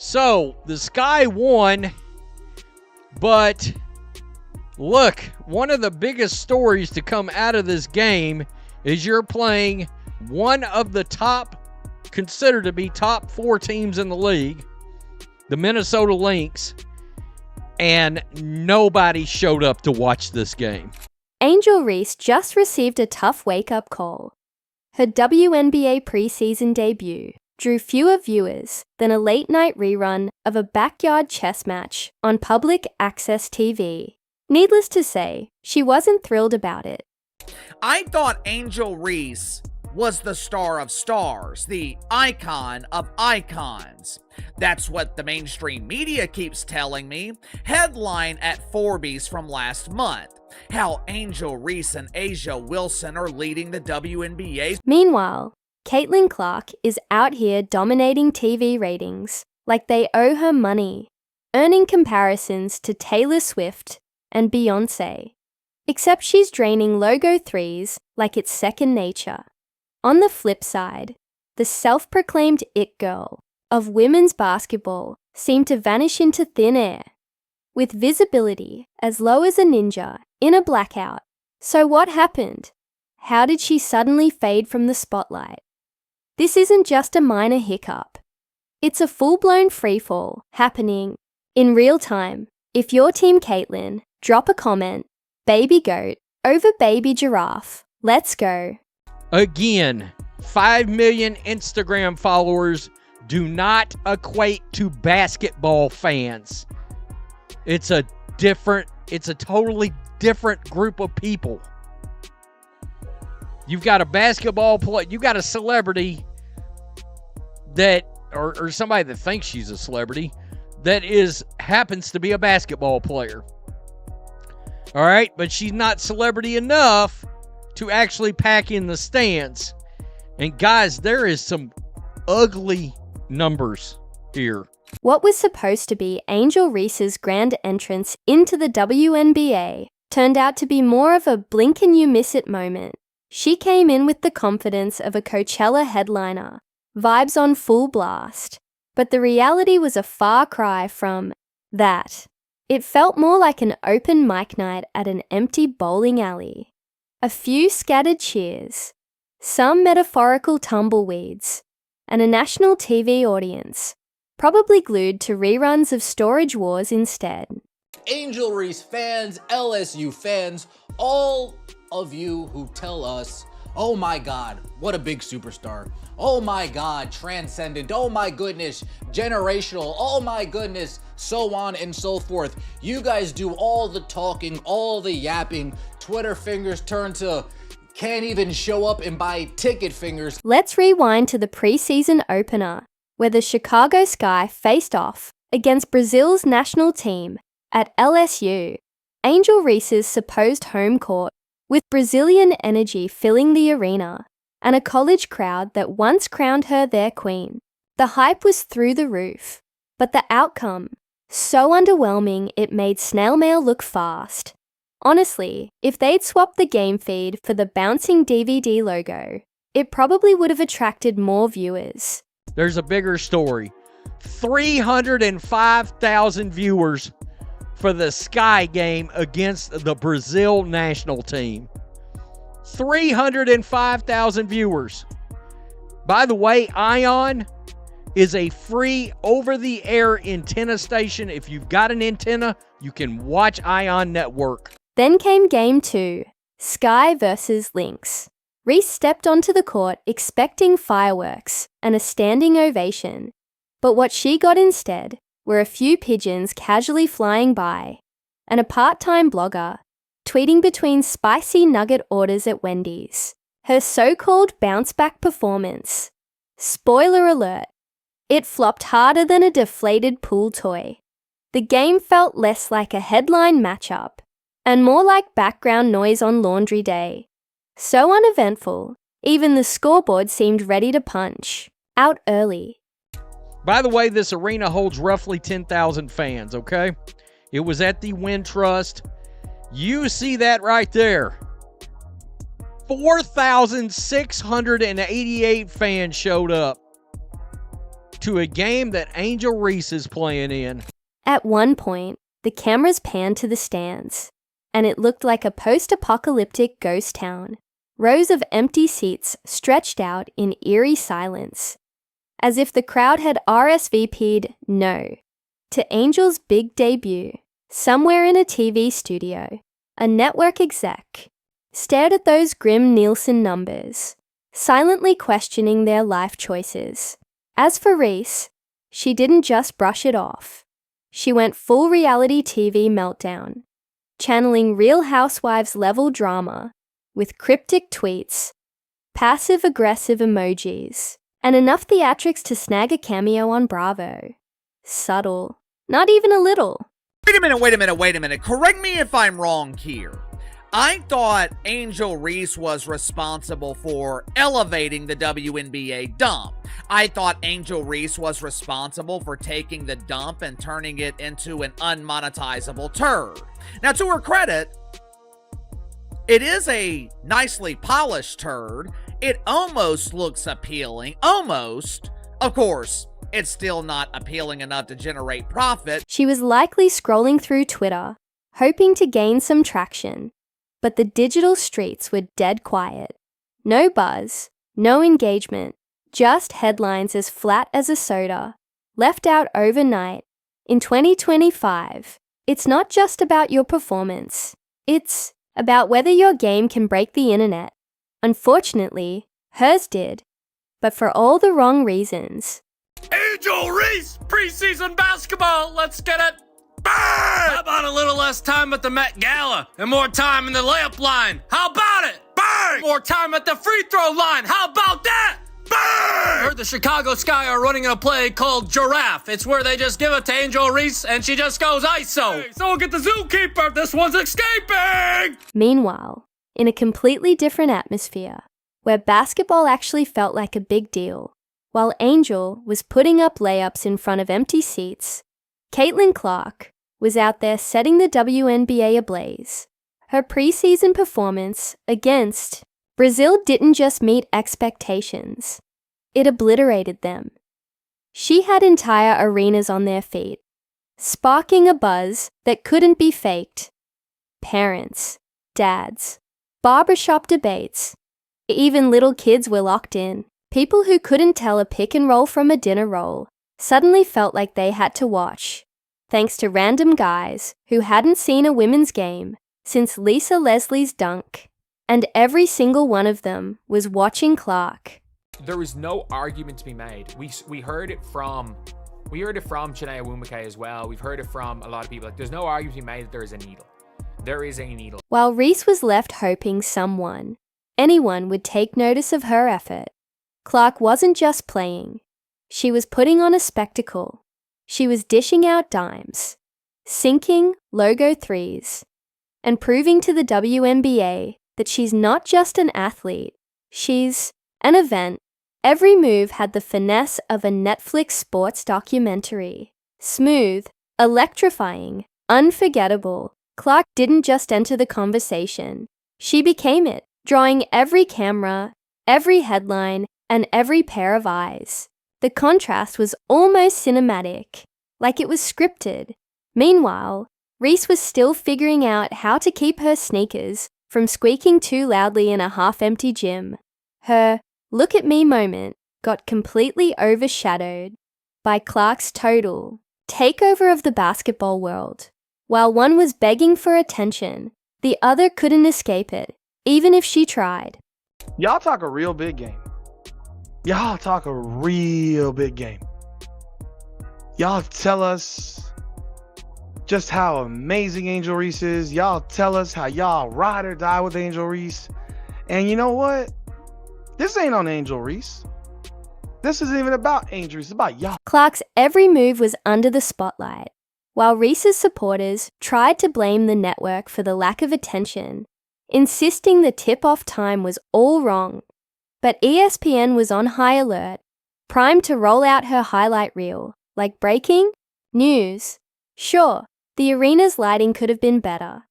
So the Sky won, but look, one of the biggest stories to come out of this game is you're playing one of the considered to be top 4 teams in the league, the Minnesota Lynx, and nobody showed up to watch this game. Angel Reese just received a tough wake-up call. Her WNBA preseason debut drew fewer viewers than a late-night rerun of a backyard chess match on public access TV. Needless to say, she wasn't thrilled about it. I thought Angel Reese was the star of stars, the icon of icons. That's what the mainstream media keeps telling me. Headline at Forbes from last month: how Angel Reese and Asia Wilson are leading the WNBA. Meanwhile, Caitlin Clark is out here dominating TV ratings like they owe her money, earning comparisons to Taylor Swift and Beyoncé. Except she's draining logo threes like it's second nature. On the flip side, the self-proclaimed it girl of women's basketball seemed to vanish into thin air, with visibility as low as a ninja in a blackout. So what happened? How did she suddenly fade from the spotlight? This isn't just a minor hiccup. It's a full-blown freefall happening in real time. If you're Team Caitlin, drop a comment, baby goat over baby giraffe. Let's go. Again, 5 million Instagram followers do not equate to basketball fans. It's a totally different group of people. You've got a basketball player, you got a celebrity that, or somebody that thinks she's a celebrity, that happens to be a basketball player. All right, but she's not celebrity enough to actually pack in the stands. And guys, there is some ugly numbers here. What was supposed to be Angel Reese's grand entrance into the WNBA turned out to be more of a blink and you miss it moment. She came in with the confidence of a Coachella headliner, vibes on full blast. But the reality was a far cry from that. It felt more like an open mic night at an empty bowling alley. A few scattered cheers, some metaphorical tumbleweeds, and a national TV audience, probably glued to reruns of Storage Wars instead. Angel Reese fans, LSU fans, all of you who tell us, oh my God, what a big superstar. Oh my God, transcendent. Oh my goodness, generational. Oh my goodness, so on and so forth. You guys do all the talking, all the yapping. Twitter fingers turn to can't even show up and buy ticket fingers. Let's rewind to the preseason opener, where the Chicago Sky faced off against Brazil's national team at LSU, Angel Reese's supposed home court, with Brazilian energy filling the arena and a college crowd that once crowned her their queen. The hype was through the roof, but the outcome, so underwhelming it made snail mail look fast. Honestly, if they'd swapped the game feed for the bouncing DVD logo, it probably would have attracted more viewers. There's a bigger story. 305,000 viewers for the Sky game against the Brazil national team. 305,000 viewers. By the way, Ion is a free over-the-air antenna station. If you've got an antenna, you can watch Ion Network. Then came Game 2, Sky versus Lynx. Reese stepped onto the court expecting fireworks and a standing ovation. But what she got instead were a few pigeons casually flying by and a part-time blogger tweeting between spicy nugget orders at Wendy's. Her so-called bounce-back performance. Spoiler alert, it flopped harder than a deflated pool toy. The game felt less like a headline matchup and more like background noise on laundry day. So uneventful, even the scoreboard seemed ready to punch. Out early. By the way, this arena holds roughly 10,000 fans, okay? It was at the Wintrust. You see that right there. 4,688 fans showed up. to a game that Angel Reese is playing in. At one point, the cameras panned to the stands, and it looked like a post-apocalyptic ghost town. Rows of empty seats stretched out in eerie silence, as if the crowd had RSVP'd no to Angel's big debut. Somewhere in a TV studio, a network exec stared at those grim Nielsen numbers, silently questioning their life choices. As for Reese, she didn't just brush it off. She went full reality TV meltdown, channeling Real Housewives level drama with cryptic tweets, passive-aggressive emojis, and enough theatrics to snag a cameo on Bravo. Subtle. Not even a little. Wait a minute. Correct me if I'm wrong here. I thought Angel Reese was responsible for elevating the WNBA dump. I thought Angel Reese was responsible for taking the dump and turning it into an unmonetizable turd. Now, to her credit, it is a nicely polished turd. It almost looks appealing. Almost. Of course, it's still not appealing enough to generate profit. She was likely scrolling through Twitter, hoping to gain some traction. But the digital streets were dead quiet. No buzz, no engagement, just headlines as flat as a soda, left out overnight. In 2025, it's not just about your performance. It's about whether your game can break the internet. Unfortunately, hers did, but for all the wrong reasons. Angel Reese, preseason basketball, let's get it! Bang! How about a little less time at the Met Gala and more time in the layup line? How about it? Bang! More time at the free throw line. How about that? Bang! I heard the Chicago Sky are running a play called Giraffe. It's where they just give it to Angel Reese and she just goes ISO. Hey, someone get the zookeeper. This one's escaping! Meanwhile, in a completely different atmosphere, where basketball actually felt like a big deal, while Angel was putting up layups in front of empty seats, Caitlin Clark was out there setting the WNBA ablaze. Her preseason performance against Brazil didn't just meet expectations, it obliterated them. She had entire arenas on their feet, sparking a buzz that couldn't be faked. Parents, dads, barbershop debates, even little kids were locked in. People who couldn't tell a pick and roll from a dinner roll suddenly felt like they had to watch, thanks to random guys who hadn't seen a women's game since Lisa Leslie's dunk, and every single one of them was watching Clark. There was no argument to be made. We heard it from Chineye Nwumike as well. We've heard it from a lot of people. Like, there's no argument to be made that there is a needle. There is a needle. While Reese was left hoping anyone would take notice of her effort, Clark wasn't just playing. She was putting on a spectacle. She was dishing out dimes, sinking logo threes, and proving to the WNBA that she's not just an athlete, she's an event. Every move had the finesse of a Netflix sports documentary. Smooth, electrifying, unforgettable. Clark didn't just enter the conversation. She became it, drawing every camera, every headline, and every pair of eyes. The contrast was almost cinematic, like it was scripted. Meanwhile, Reese was still figuring out how to keep her sneakers from squeaking too loudly in a half-empty gym. Her look at me moment got completely overshadowed by Clark's total takeover of the basketball world. While one was begging for attention, the other couldn't escape it, even if she tried. Y'all talk a real big game. Y'all talk a real big game. Y'all tell us just how amazing Angel Reese is. Y'all tell us how y'all ride or die with Angel Reese. And you know what? This ain't on Angel Reese. This isn't even about Angel Reese. It's about y'all. Clark's every move was under the spotlight, while Reese's supporters tried to blame the network for the lack of attention, insisting the tip-off time was all wrong. But ESPN was on high alert, primed to roll out her highlight reel, like breaking news. Sure, the arena's lighting could have been better,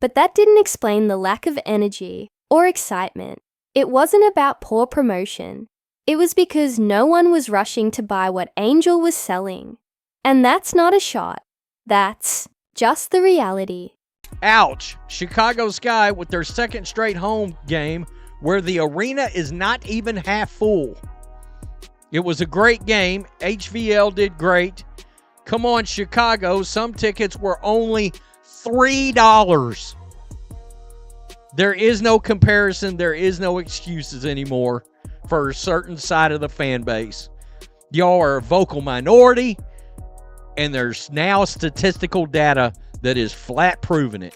but that didn't explain the lack of energy or excitement. It wasn't about poor promotion. It was because no one was rushing to buy what Angel was selling. And that's not a shot. That's just the reality. Ouch. Chicago Sky with their second straight home game where the arena is not even half full. It was a great game. HVL did great. Come on, Chicago. Some tickets were only $3. There is no comparison. There is no excuses anymore for a certain side of the fan base. Y'all are a vocal minority, and there's now statistical data that is flat proving it.